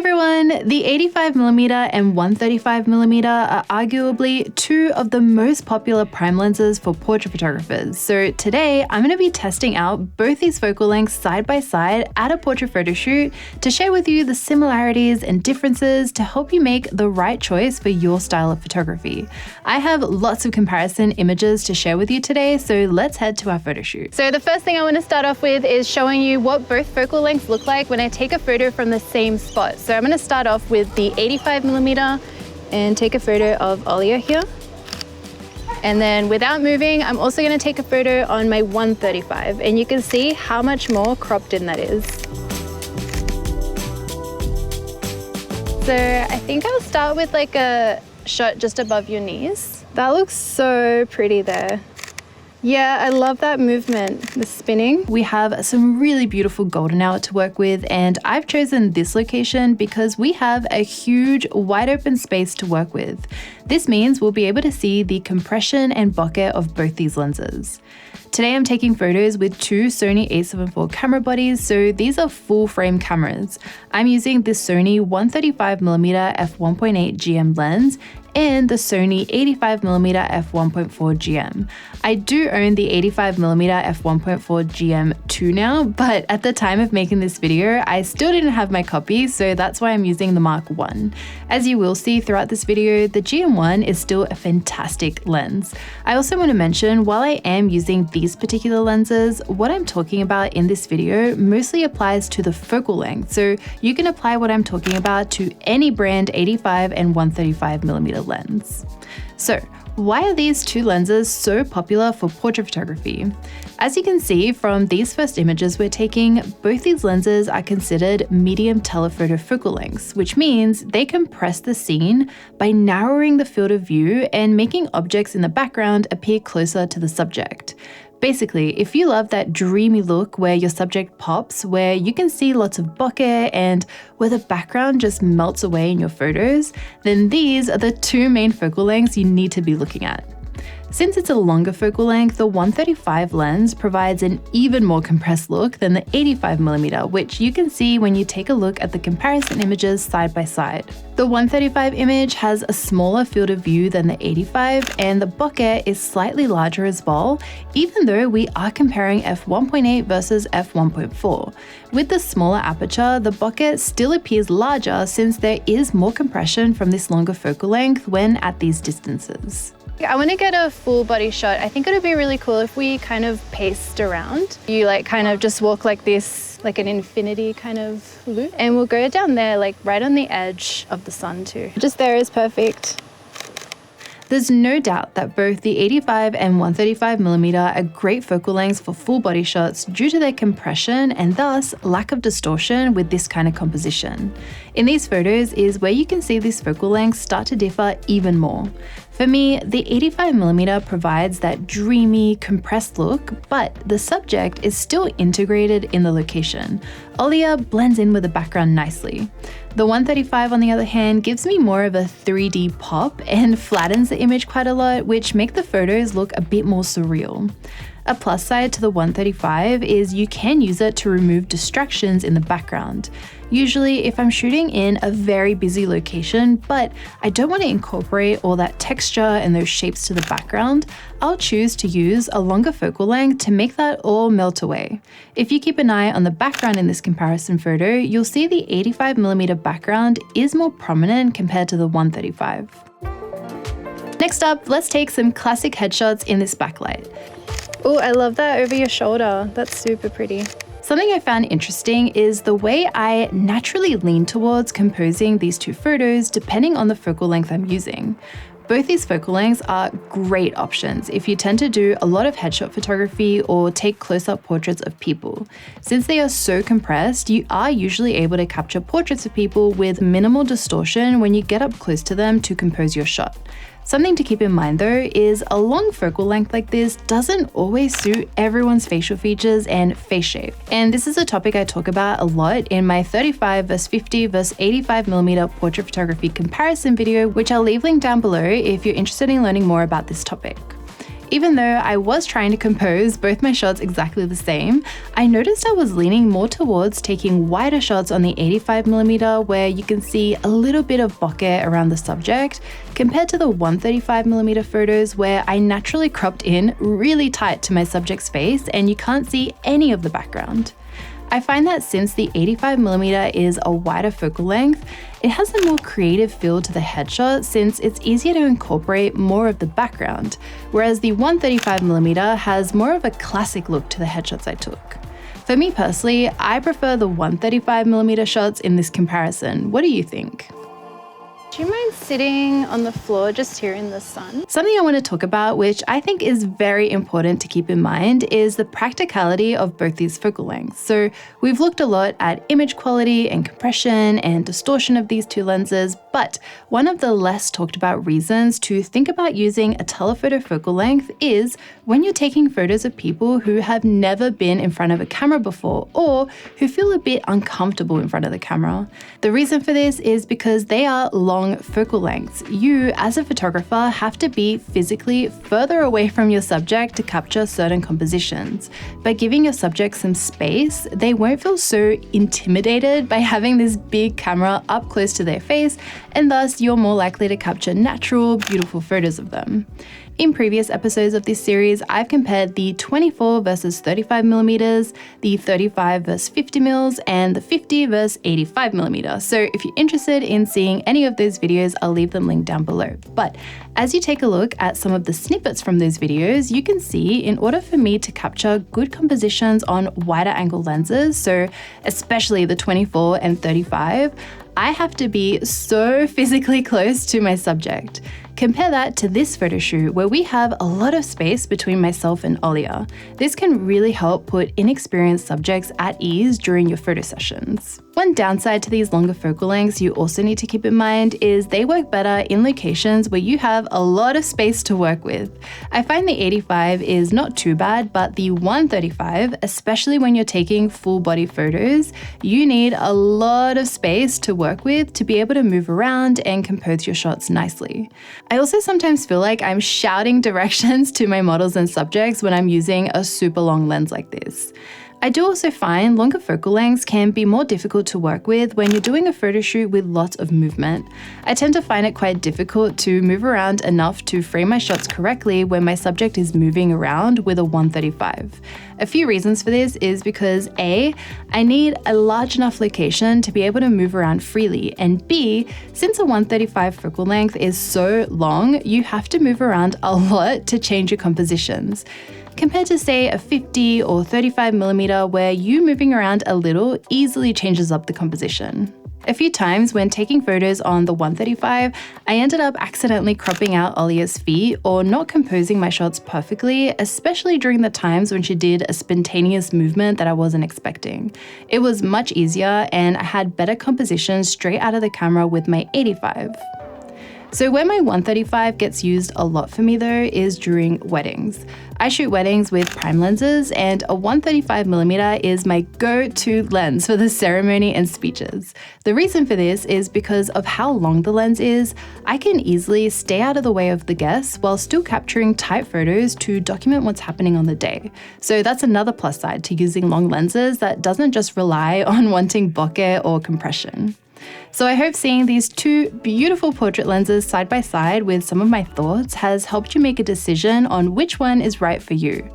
everyone! The 85mm and 135mm are arguably two of the most popular prime lenses for portrait photographers. So today I'm going to be testing out both these focal lengths side by side at a portrait photo shoot to share with you the similarities and differences to help you make the right choice for your style of photography. I have lots of comparison images to share with you today, so let's head to our photo shoot. So the first thing I want to start off with is showing you what both focal lengths look like when I take a photo from the same spot. So I'm going to start off with the 85mm and take a photo of Olia here. And then without moving, I'm also going to take a photo on my 135, and you can see how much more cropped in that is. So I think I'll start with like a shot just above your knees. That looks so pretty there. Yeah, I love that movement, the spinning. We have some really beautiful golden hour to work with, and I've chosen this location because we have a huge wide open space to work with. This means we'll be able to see the compression and bokeh of both these lenses. Today I'm taking photos with two Sony a7 IV camera bodies, so these are full frame cameras. I'm using this Sony 135mm f1.8 GM lens and the Sony 85mm f1.4 GM. I do own the 85mm f1.4 GM2 now, but at the time of making this video, I still didn't have my copy, so that's why I'm using the Mark 1. As you will see throughout this video, the GM1 is still a fantastic lens. I also want to mention, while I am using these particular lenses, what I'm talking about in this video mostly applies to the focal length, so you can apply what I'm talking about to any brand 85 and 135mm lens. So, why are these two lenses so popular for portrait photography? As you can see from these first images we're taking, both these lenses are considered medium telephoto focal lengths, which means they compress the scene by narrowing the field of view and making objects in the background appear closer to the subject. Basically, if you love that dreamy look where your subject pops, where you can see lots of bokeh and where the background just melts away in your photos, then these are the two main focal lengths you need to be looking at. Since it's a longer focal length, the 135 lens provides an even more compressed look than the 85mm, which you can see when you take a look at the comparison images side by side. The 135 image has a smaller field of view than the 85, and the bokeh is slightly larger as well, even though we are comparing f1.8 versus f1.4. With the smaller aperture, the bokeh still appears larger since there is more compression from this longer focal length when at these distances. I want to get a full body shot. I think it would be really cool if we kind of paced around. You like kind of just walk like this, like an infinity kind of loop. And we'll go down there, like right on the edge of the sun too. Just there is perfect. There's no doubt that both the 85 and 135mm are great focal lengths for full body shots due to their compression and thus lack of distortion with this kind of composition. In these photos is where you can see these focal lengths start to differ even more. For me, the 85mm provides that dreamy, compressed look, but the subject is still integrated in the location. Olia blends in with the background nicely. The 135, on the other hand, gives me more of a 3D pop and flattens the image quite a lot, which make the photos look a bit more surreal. A plus side to the 135 is you can use it to remove distractions in the background. Usually if I'm shooting in a very busy location, but I don't want to incorporate all that texture and those shapes to the background, I'll choose to use a longer focal length to make that all melt away. If you keep an eye on the background in this comparison photo, you'll see the 85mm background is more prominent compared to the 135. Next up, let's take some classic headshots in this backlight. Oh, I love that over your shoulder. That's super pretty. Something I found interesting is the way I naturally lean towards composing these two photos depending on the focal length I'm using. Both these focal lengths are great options if you tend to do a lot of headshot photography or take close-up portraits of people. Since they are so compressed, you are usually able to capture portraits of people with minimal distortion when you get up close to them to compose your shot. Something to keep in mind though is a long focal length like this doesn't always suit everyone's facial features and face shape. And this is a topic I talk about a lot in my 35 vs 50 vs 85mm portrait photography comparison video, which I'll leave linked down below if you're interested in learning more about this topic. Even though I was trying to compose both my shots exactly the same, I noticed I was leaning more towards taking wider shots on the 85mm where you can see a little bit of bokeh around the subject, compared to the 135mm photos where I naturally cropped in really tight to my subject's face and you can't see any of the background. I find that since the 85mm is a wider focal length, it has a more creative feel to the headshot since it's easier to incorporate more of the background, whereas the 135mm has more of a classic look to the headshots I took. For me personally, I prefer the 135mm shots in this comparison. What do you think? Do you mind sitting on the floor just here in the sun? Something I want to talk about, which I think is very important to keep in mind, is the practicality of both these focal lengths. So we've looked a lot at image quality and compression and distortion of these two lenses, but one of the less talked about reasons to think about using a telephoto focal length is when you're taking photos of people who have never been in front of a camera before or who feel a bit uncomfortable in front of the camera. The reason for this is because they are long focal lengths. You, as a photographer, have to be physically further away from your subject to capture certain compositions. By giving your subject some space, they won't feel so intimidated by having this big camera up close to their face, and thus you're more likely to capture natural, beautiful photos of them. In previous episodes of this series, I've compared the 24 versus 35mm, the 35 versus 50mm, and the 50 versus 85mm. So if you're interested in seeing any of those videos, I'll leave them linked down below. But as you take a look at some of the snippets from those videos, you can see in order for me to capture good compositions on wider angle lenses, so especially the 24 and 35, I have to be so physically close to my subject. Compare that to this photo shoot where we have a lot of space between myself and Olia. This can really help put inexperienced subjects at ease during your photo sessions. One downside to these longer focal lengths you also need to keep in mind is they work better in locations where you have a lot of space to work with. I find the 85 is not too bad, but the 135, especially when you're taking full body photos, you need a lot of space to work with to be able to move around and compose your shots nicely. I also sometimes feel like I'm shouting directions to my models and subjects when I'm using a super long lens like this. I do also find longer focal lengths can be more difficult to work with when you're doing a photo shoot with lots of movement. I tend to find it quite difficult to move around enough to frame my shots correctly when my subject is moving around with a 135. A few reasons for this is because A, I need a large enough location to be able to move around freely, and B, since a 135 focal length is so long, you have to move around a lot to change your compositions. Compared to say a 50 or 35mm where you moving around a little easily changes up the composition. A few times when taking photos on the 135, I ended up accidentally cropping out Olia's feet or not composing my shots perfectly, especially during the times when she did a spontaneous movement that I wasn't expecting. It was much easier and I had better composition straight out of the camera with my 85. So where my 135 gets used a lot for me though is during weddings. I shoot weddings with prime lenses and a 135mm is my go-to lens for the ceremony and speeches. The reason for this is because of how long the lens is, I can easily stay out of the way of the guests while still capturing tight photos to document what's happening on the day. So that's another plus side to using long lenses that doesn't just rely on wanting bokeh or compression. So I hope seeing these two beautiful portrait lenses side by side with some of my thoughts has helped you make a decision on which one is right for you.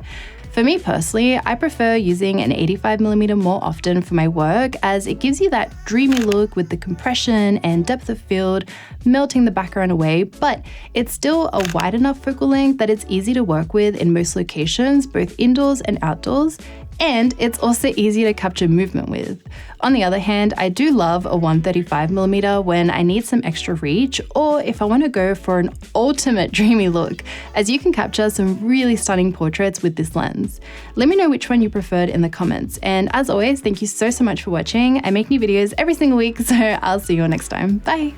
For me personally, I prefer using an 85mm more often for my work as it gives you that dreamy look with the compression and depth of field, melting the background away, but it's still a wide enough focal length that it's easy to work with in most locations, both indoors and outdoors, and it's also easy to capture movement with. On the other hand, I do love a 135mm when I need some extra reach or if I want to go for an ultimate dreamy look, as you can capture some really stunning portraits with this lens. Let me know which one you preferred in the comments, and as always, thank you so much for watching. I make new videos every single week, so I'll see you all next time. Bye!